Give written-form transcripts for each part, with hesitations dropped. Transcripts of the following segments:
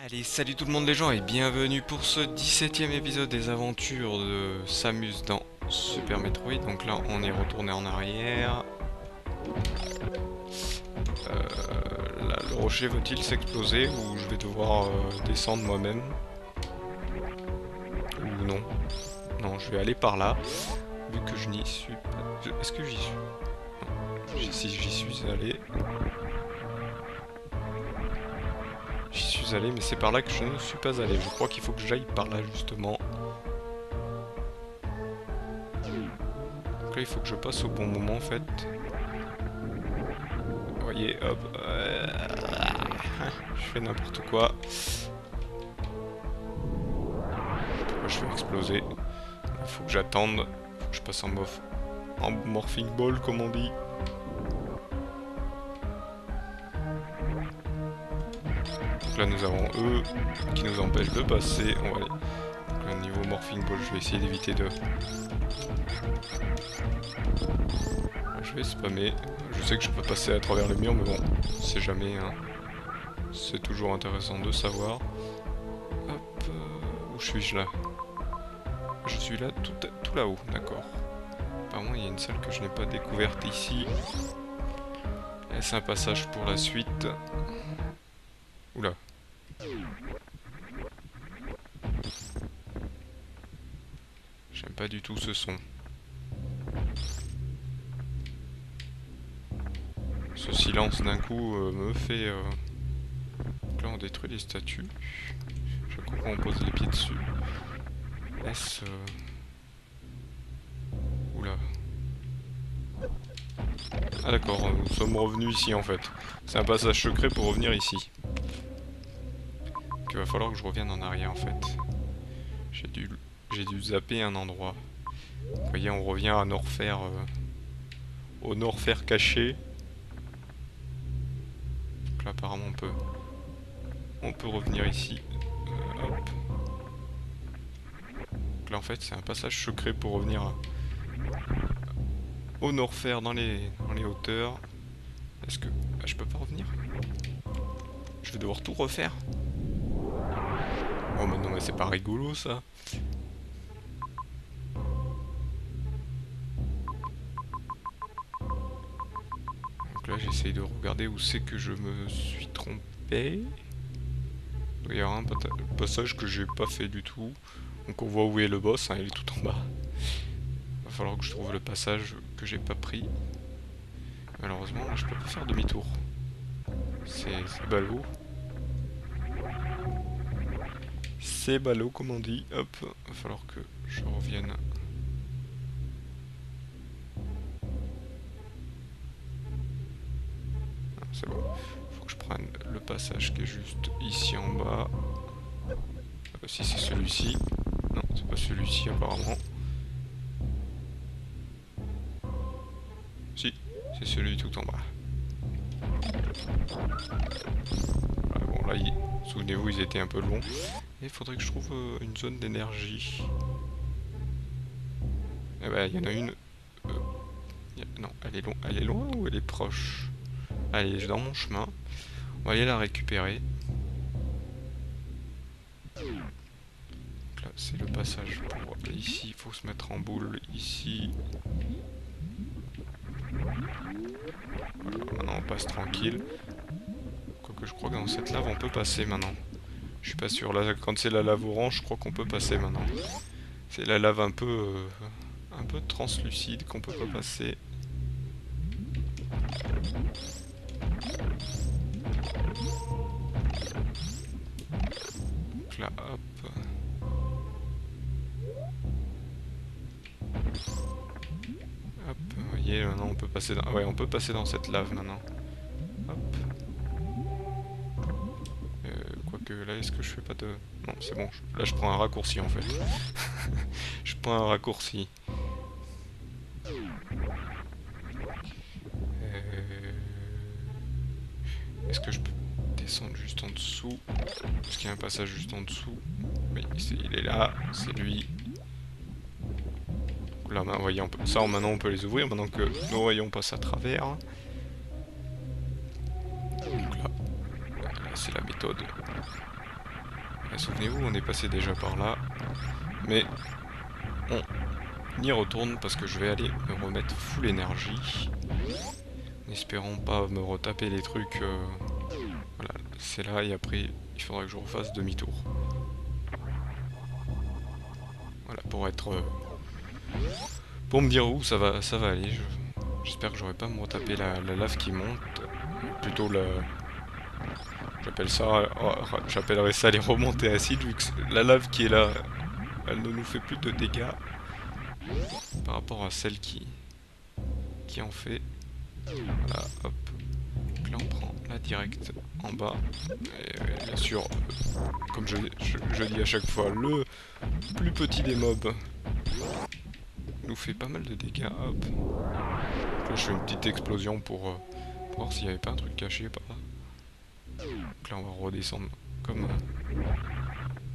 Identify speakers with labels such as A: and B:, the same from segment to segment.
A: Allez, salut tout le monde les gens et bienvenue pour ce 17e épisode des aventures de Samus dans Super Metroid. Donc là on est retourné en arrière. Là, le rocher va-t-il s'exploser ou je vais devoir descendre moi-même? Ou non? Non, je vais aller par là, vu que je n'y suis pas... Est-ce que j'y suis? Non, si j'y suis allé... J'y suis allé, mais c'est par là que je ne suis pas allé. Je crois qu'il faut que j'aille par là justement. Donc là il faut que je passe au bon moment en fait. Vous voyez, hop. Je fais n'importe quoi. Pourquoi je fais exploser? Il faut que j'attende. Faut que je passe en morphing ball comme on dit. Donc là nous avons eux qui nous empêchent de passer. On va aller. Donc le niveau morphing ball, je vais essayer d'éviter de... Je vais spammer. Je sais que je peux passer à travers le mur, mais bon, c'est jamais. Hein. C'est toujours intéressant de savoir. Hop, où suis-je là? Je suis là, tout là-haut, d'accord. Apparemment, il y a une salle que je n'ai pas découverte ici. Est-ce un passage pour la suite? Oula. J'aime pas du tout ce son. Ce silence d'un coup me fait... Donc là on détruit les statues. Je comprends, on pose les pieds dessus. Est-ce... Oula. Ah d'accord, nous sommes revenus ici en fait. C'est un passage secret pour revenir ici. Donc il va falloir que je revienne en arrière en fait. J'ai dû zapper un endroit. Vous voyez, on revient à Norfair... au Norfair caché. Donc là apparemment on peut revenir ici. Hop. Donc là en fait c'est un passage secret pour revenir au Norfair dans les hauteurs. Est-ce que... Ah, je peux pas revenir? Je vais devoir tout refaire? Oh mais non mais c'est pas rigolo ça. Donc là j'essaye de regarder où c'est que je me suis trompé. Il y a un passage que j'ai pas fait du tout. Donc on voit où est le boss, hein, il est tout en bas. Va falloir que je trouve le passage que j'ai pas pris. Malheureusement là je peux pas faire demi-tour. C'est ballot. C'est ballot comme on dit. Hop, va falloir que je revienne. Ah, c'est bon. Faut que je prenne le passage qui est juste ici en bas. Si c'est celui-ci. Non, c'est pas celui-ci apparemment. Si, c'est celui tout en bas. Voilà, bon là, souvenez-vous, ils étaient un peu longs. Et il faudrait que je trouve une zone d'énergie. Eh ben, il y en a une. Non, elle est loin ou elle est proche? Elle est dans mon chemin. On va aller la récupérer. Donc là, c'est le passage pour ici. Il faut se mettre en boule ici. Voilà, maintenant on passe tranquille. Quoique je crois que dans cette lave on peut passer maintenant. Je suis pas sûr. Là, quand c'est la lave orange, je crois qu'on peut passer maintenant. C'est la lave un peu translucide qu'on peut pas passer. Donc là, hop. Hop, vous voyez, maintenant on peut passer dans... Ouais, on peut passer dans cette lave maintenant. Hop. Quoique là, est-ce que je fais pas de... Non, c'est bon. Là, je prends un raccourci en fait. Je prends un raccourci. Est-ce que je peux descendre juste en dessous? Est-ce qu'il y a un passage juste en dessous? Oui, il est là, c'est lui. Là, vous voyez, ça maintenant on peut les ouvrir, maintenant que nos rayons passent à travers. Donc là c'est la méthode. Souvenez-vous, on est passé déjà par là. Mais on y retourne parce que je vais aller me remettre full énergie. En espérant pas me retaper les trucs. Voilà, c'est là et après il faudra que je refasse demi-tour. Voilà, pour être... pour me dire où ça va aller. J'espère que j'aurai pas à me retaper la lave qui monte. Plutôt la... J'appellerais ça les remontées acides, vu que la lave qui est là, elle ne nous fait plus de dégâts par rapport à celle qui en fait. Voilà, hop. Donc là on prend la directe en bas. Et bien sûr, comme je dis à chaque fois, le plus petit des mobs nous fait pas mal de dégâts. Hop. Donc là je fais une petite explosion pour voir s'il n'y avait pas un truc caché par là. Donc là on va redescendre comme...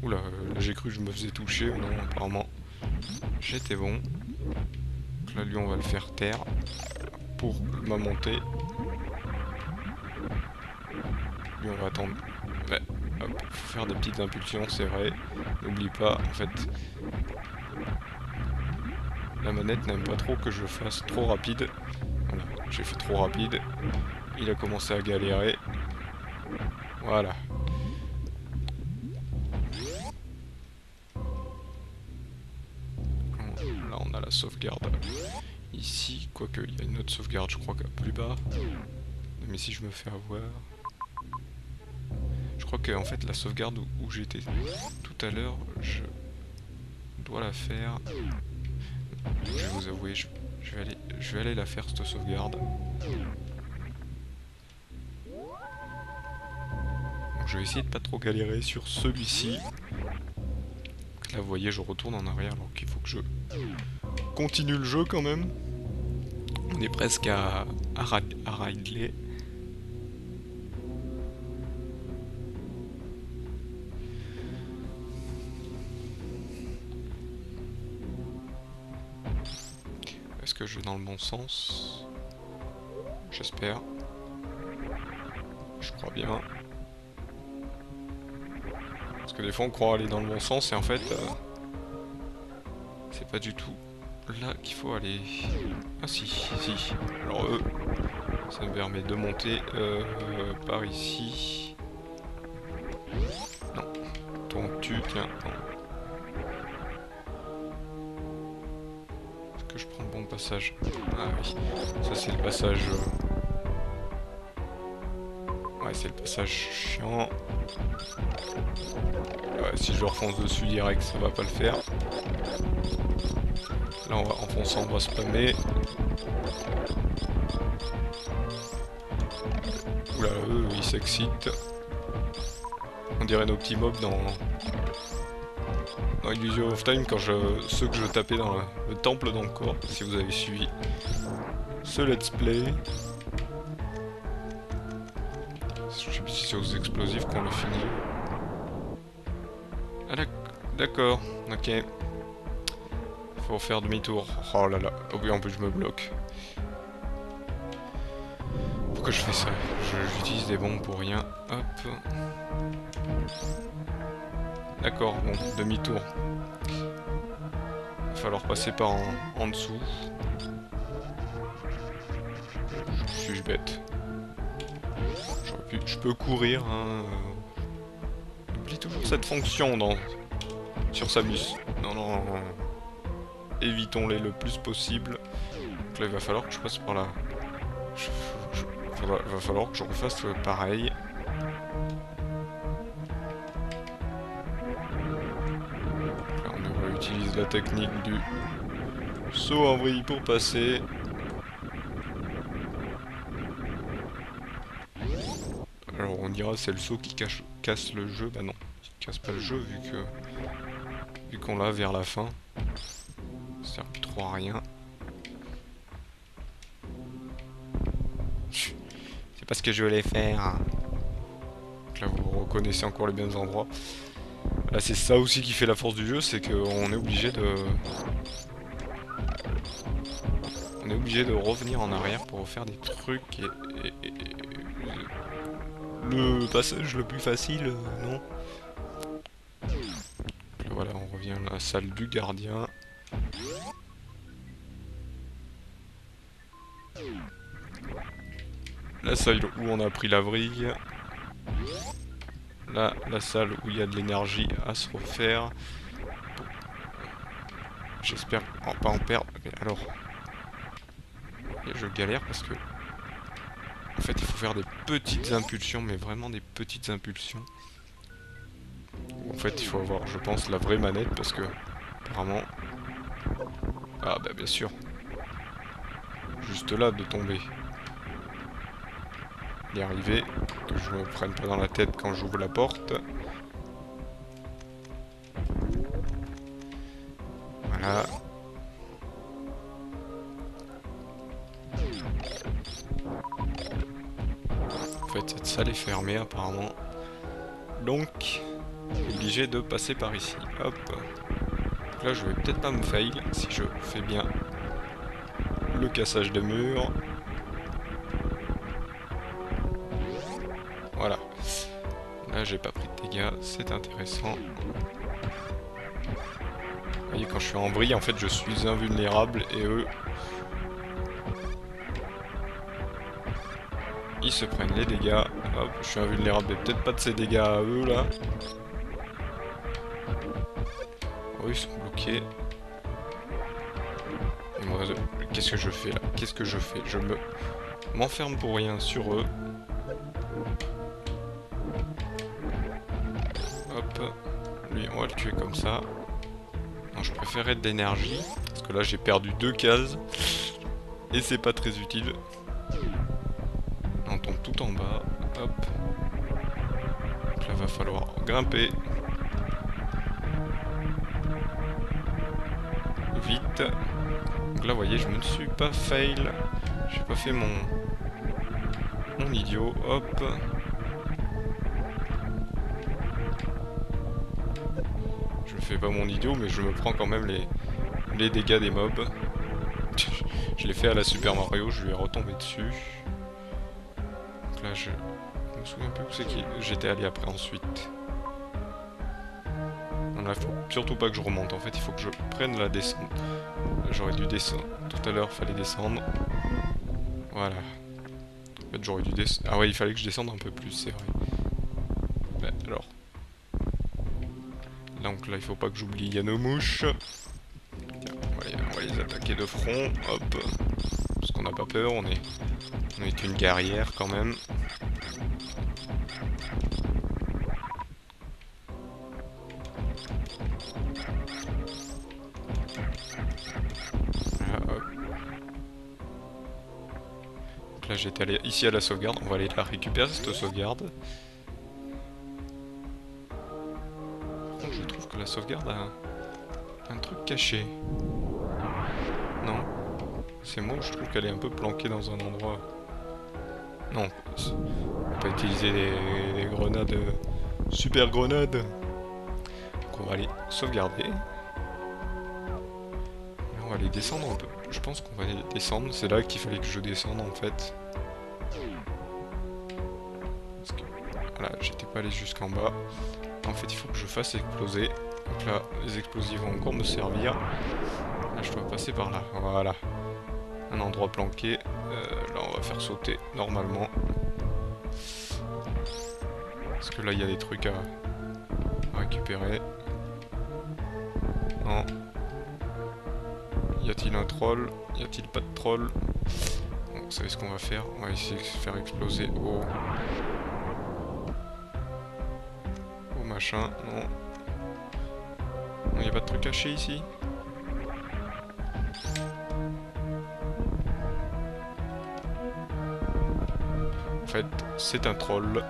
A: Oula, là j'ai cru que je me faisais toucher, non apparemment j'étais bon. Donc là lui on va le faire taire pour ma montée. Lui on va attendre. Ouais, hop, faut faire des petites impulsions, c'est vrai. N'oublie pas, en fait, la manette n'aime pas trop que je fasse trop rapide. Voilà, j'ai fait trop rapide. Il a commencé à galérer. Voilà. Là on a la sauvegarde ici, quoique il y a une autre sauvegarde je crois plus bas. Mais si je me fais avoir... Je crois que en fait la sauvegarde où j'étais tout à l'heure, je dois la faire. Je vais vous avouer, je vais aller la faire cette sauvegarde. Donc je vais essayer de pas trop galérer sur celui-ci. Là vous voyez je retourne en arrière alors qu'il faut que je continue le jeu quand même. On est presque à Ridley. Est-ce que je vais dans le bon sens? J'espère. Je crois bien. Parce que des fois on croit aller dans le bon sens et en fait c'est pas du tout là qu'il faut aller. Ah si, si. Alors ça me permet de monter par ici. Non. Ton tu, tiens. Non. Est-ce que je prends le bon passage? Ah oui. Ça c'est le passage... Ouais, c'est le passage chiant. Ouais, si je refonce dessus direct, ça va pas le faire. Là, on va enfoncer, on va spammer. Oula, eux, ils s'excitent. On dirait nos petits mobs dans Illusion of Time, quand ceux que je tapais dans le temple d'Angkor, si vous avez suivi ce let's play. Je sais plus si c'est aux explosifs qu'on le finit. Ah d'accord, ok. Faut faire demi-tour. Oh là là, oh oui en plus je me bloque. Pourquoi je fais ça? J'utilise des bombes pour rien. Hop. D'accord, bon, demi-tour. Il va falloir passer par en dessous. Suis-je bête? Je peux courir, hein. J'oublie toujours cette fonction sur Samus. Non. Évitons-les le plus possible. Donc là, il va falloir que je passe par là. Il va falloir que je refasse pareil. Là, on réutilise la technique du saut en vrille pour passer. Alors on dira c'est le saut qui casse le jeu. Bah non, il casse pas le jeu vu qu'on l'a vers la fin. Ça sert plus trop à rien. C'est pas ce que je voulais faire. Donc là vous reconnaissez encore les mêmes endroits. Là c'est ça aussi qui fait la force du jeu, c'est qu'on est obligé de... On est obligé de revenir en arrière pour refaire des trucs et le passage le plus facile, non. la salle du gardien. La salle où on a pris la vrille. Là, la salle où il y a de l'énergie à se refaire. J'espère pas en perdre. Mais alors... Et je galère parce que... En fait, il faut faire des petites impulsions, mais vraiment des petites impulsions. En fait, il faut avoir, je pense, la vraie manette parce que... Apparemment... Ah bah bien sûr. Juste là de tomber. Y arriver. Que je me prenne pas dans la tête quand j'ouvre la porte. Voilà. En fait, cette salle est fermée apparemment. Donc, obligé de passer par ici. Hop. Donc là, je vais peut-être pas me fail si je fais bien le cassage de mur. Voilà. Là, j'ai pas pris de dégâts. C'est intéressant. Vous voyez, quand je suis en vrille, en fait, je suis invulnérable et eux... Ils se prennent les dégâts. Hop, je suis invulnérable, mais peut-être pas de ces dégâts à eux, là. Oh, ils sont bloqués. Et moi, qu'est-ce que je fais, là? Qu'est-ce que je fais? Je m'enferme pour rien sur eux. Hop. Lui, on va le tuer comme ça. Non, je préférerais de l'énergie. Parce que là, j'ai perdu 2 cases. Et c'est pas très utile. On tombe tout en bas. Hop. Donc là, va falloir grimper. Vite. Donc là, vous voyez, je me suis pas fail. J'ai pas fait mon idiot. Hop. Je fais pas mon idiot, mais je me prends quand même les dégâts des mobs. Je l'ai fait à la Super Mario, je lui ai retombé dessus. Donc là, je me souviens plus où c'est que j'étais allé après ensuite. Non, là, faut surtout pas que je remonte. En fait, il faut que je prenne la descente. J'aurais dû descendre. Tout à l'heure, fallait descendre. Voilà. En fait, j'aurais dû descendre. Ah ouais, il fallait que je descende un peu plus, c'est vrai. Ben, alors. Donc là, il faut pas que j'oublie, il y a nos mouches. Tiens, on va les attaquer de front. Hop. Parce qu'on n'a pas peur, on est une guerrière quand même. Voilà, hop. Donc là, j'étais allé ici à la sauvegarde. On va aller la récupérer, cette sauvegarde. Je trouve que la sauvegarde a un truc caché. Non. C'est moi, je trouve qu'elle est un peu planquée dans un endroit... Non. On peut utiliser les grenades... Super grenades. Donc on va aller sauvegarder. Là, on va aller descendre un peu. Je pense qu'on va aller descendre. C'est là qu'il fallait que je descende en fait. Parce que... Voilà, j'étais pas allé jusqu'en bas. En fait, il faut que je fasse exploser. Donc là, les explosifs vont encore me servir. Là, je dois passer par là. Voilà. Un endroit planqué. Là, on va faire sauter normalement. Parce que là, il y a des trucs à récupérer. Non. Y a-t-il un troll? Y a-t-il pas de troll? Bon, vous savez ce qu'on va faire? On va essayer de faire exploser au machin. Non. Non, y a pas de truc caché ici? En fait, c'est un troll.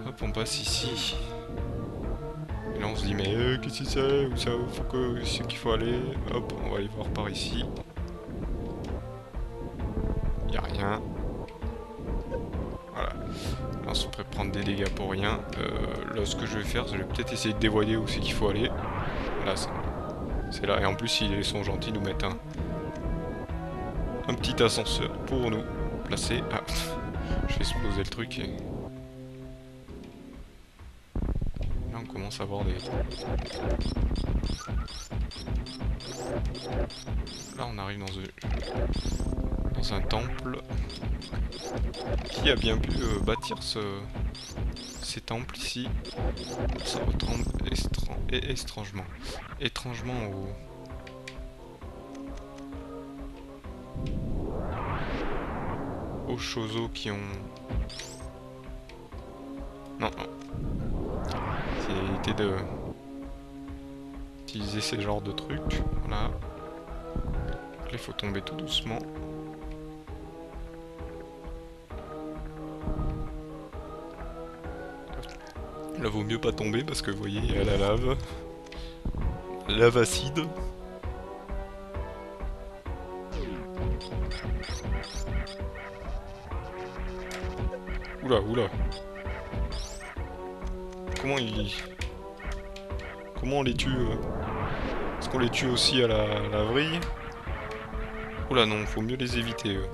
A: Hop, on passe ici. Et là, on se dit, mais qu'est-ce que c'est? Où ça? C'est qu'il faut aller? Hop, on va aller voir par ici. Y a rien. Voilà. Là, on se prête prendre des dégâts pour rien. Là, ce que je vais faire, c'est que je vais peut-être essayer de dévoyer où c'est qu'il faut aller. Là, c'est là. Et en plus, ils sont gentils, nous mettent un petit ascenseur pour nous placer. Ah, je vais exploser le truc et... Là on commence à voir des... Là on arrive dans un temple. Qui a bien pu bâtir ces temples ici? Ça ressemble étrangement aux Chozo qui ont... Non. C'est l'idée de... utiliser ces genres de trucs. Voilà. Là il faut tomber tout doucement. Là vaut mieux pas tomber parce que vous voyez il y a la lave. Lave acide. Oula. Comment on les tue Est-ce qu'on les tue aussi à la vrille? Oula non, faut mieux les éviter eux.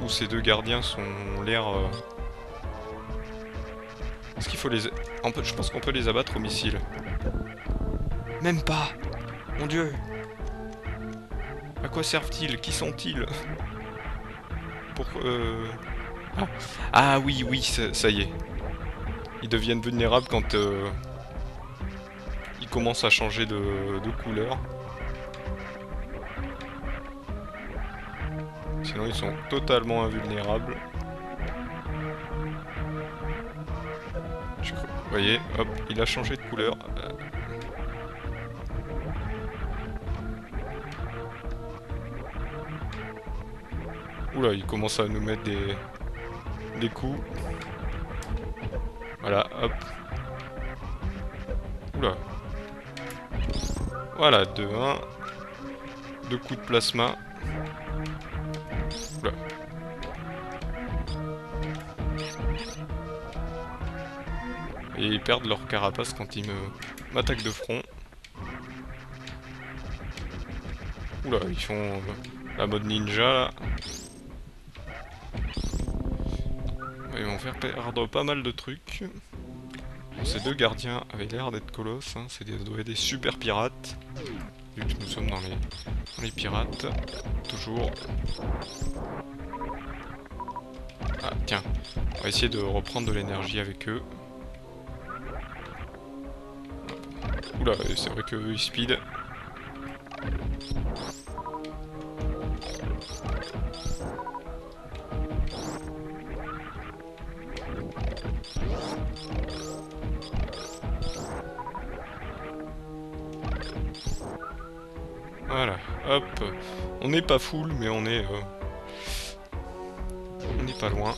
A: Ou ces deux gardiens ont l'air... Est-ce qu'il faut les... Je pense qu'on peut les abattre au missile. Même pas! Mon dieu! À quoi servent-ils? Qui sont-ils? Ah oui, ça y est. Ils deviennent vulnérables quand ils commencent à changer de couleur. Sinon ils sont totalement invulnérables. Vous voyez, hop, il a changé de couleur. Oula, il commence à nous mettre des coups. Voilà, hop. Oula. Voilà, 2-1. 2 coups de plasma. Oula. Et ils perdent leur carapace quand ils m'attaquent de front. Oula, ils font la mode ninja là. Ils vont faire perdre pas mal de trucs. Bon, ces deux gardiens avaient l'air d'être colosses, hein. Ça doit être des super pirates. Vu que nous sommes dans les pirates. Toujours. Ah tiens, on va essayer de reprendre de l'énergie avec eux. Oula, c'est vrai qu'eux ils speed. Voilà, hop. On n'est pas full, mais on n'est pas loin.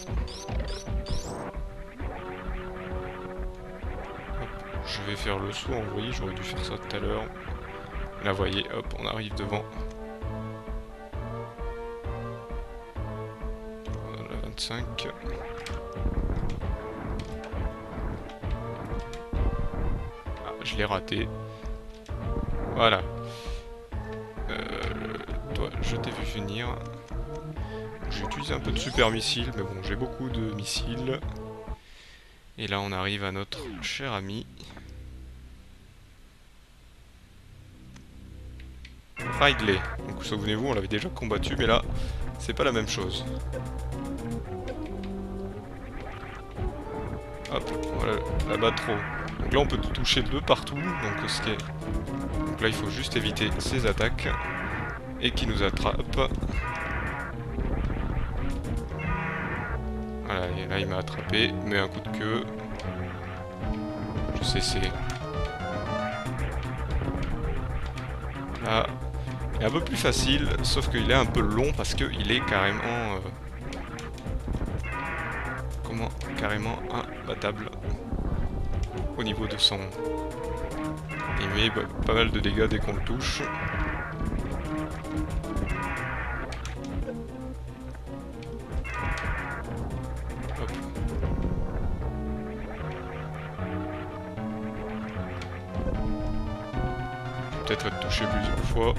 A: Hop, je vais faire le saut envoyé, j'aurais dû faire ça tout à l'heure. Là, vous voyez, hop, on arrive devant. Voilà, 25. Ah, je l'ai raté. Voilà. Toi, je t'ai vu venir. J'ai utilisé un peu de super missile, mais bon, j'ai beaucoup de missiles. Et là, on arrive à notre cher ami. Ridley. Donc, souvenez-vous, on l'avait déjà combattu, mais là, c'est pas la même chose. Hop, voilà, là-bas trop. Donc là, on peut toucher de partout, donc donc là, il faut juste éviter ces attaques. Et qui nous attrape. Voilà, et là il m'a attrapé, mais un coup de queue. Je sais, c'est... Là, il est un peu plus facile, sauf qu'il est un peu long parce qu'il est carrément... carrément imbattable. Au niveau de son... Il met pas mal de dégâts dès qu'on le touche. Peut-être être touché plusieurs fois.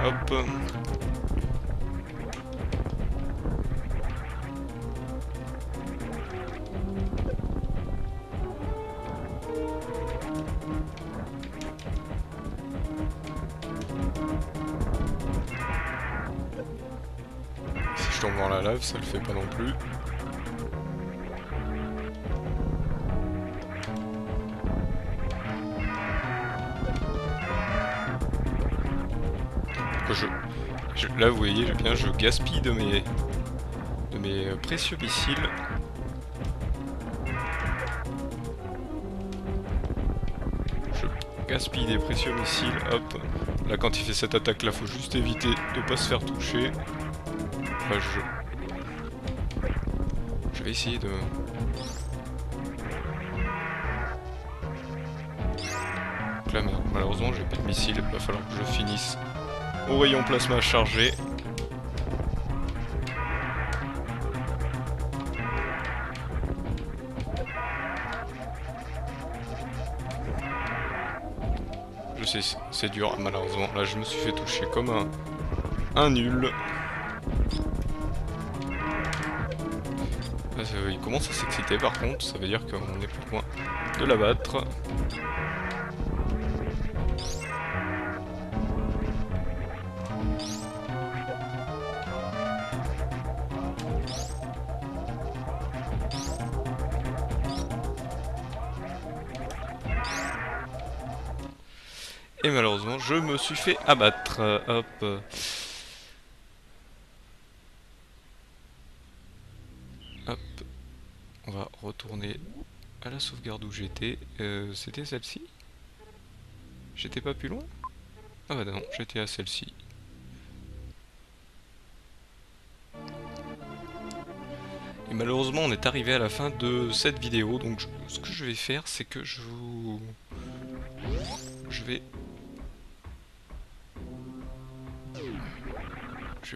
A: Hop. je tombe dans la lave, ça le fait pas non plus. Là vous voyez bien, je gaspille de mes précieux missiles. Je gaspille des précieux missiles, hop. Là quand il fait cette attaque là, faut juste éviter de pas se faire toucher. Enfin, je vais essayer de... Donc là malheureusement j'ai plus de missiles, il va falloir que je finisse au rayon plasma chargé. Je sais, c'est dur malheureusement. Là je me suis fait toucher comme un nul. Là, il commence à s'exciter par contre, ça veut dire qu'on est plus loin de l'abattre. Et malheureusement, je me suis fait abattre. Hop. Hop. On va retourner à la sauvegarde où j'étais. C'était celle-ci? J'étais pas plus loin? Ah bah non, j'étais à celle-ci. Et malheureusement, on est arrivé à la fin de cette vidéo. Donc ce que je vais faire, c'est que je vais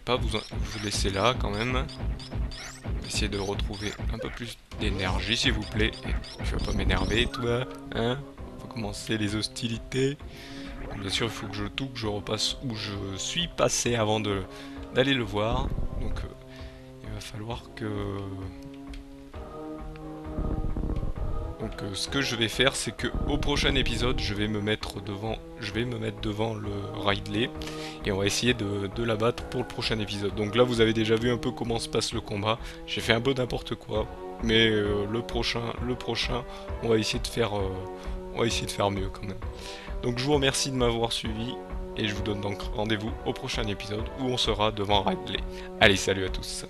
A: pas vous laisser là quand même. Essayer de retrouver un peu plus d'énergie s'il vous plaît. Et tu vas pas m'énerver toi, hein? Faut commencer les hostilités. Bien sûr il faut que je repasse où je suis passé avant d'aller le voir. Donc il va falloir que... Donc ce que je vais faire, c'est que au prochain épisode, je vais me mettre devant le Ridley et on va essayer de l'abattre pour le prochain épisode. Donc là, vous avez déjà vu un peu comment se passe le combat. J'ai fait un peu n'importe quoi, mais le prochain, on va essayer de faire mieux quand même. Donc je vous remercie de m'avoir suivi et je vous donne donc rendez-vous au prochain épisode où on sera devant Ridley. Allez, salut à tous.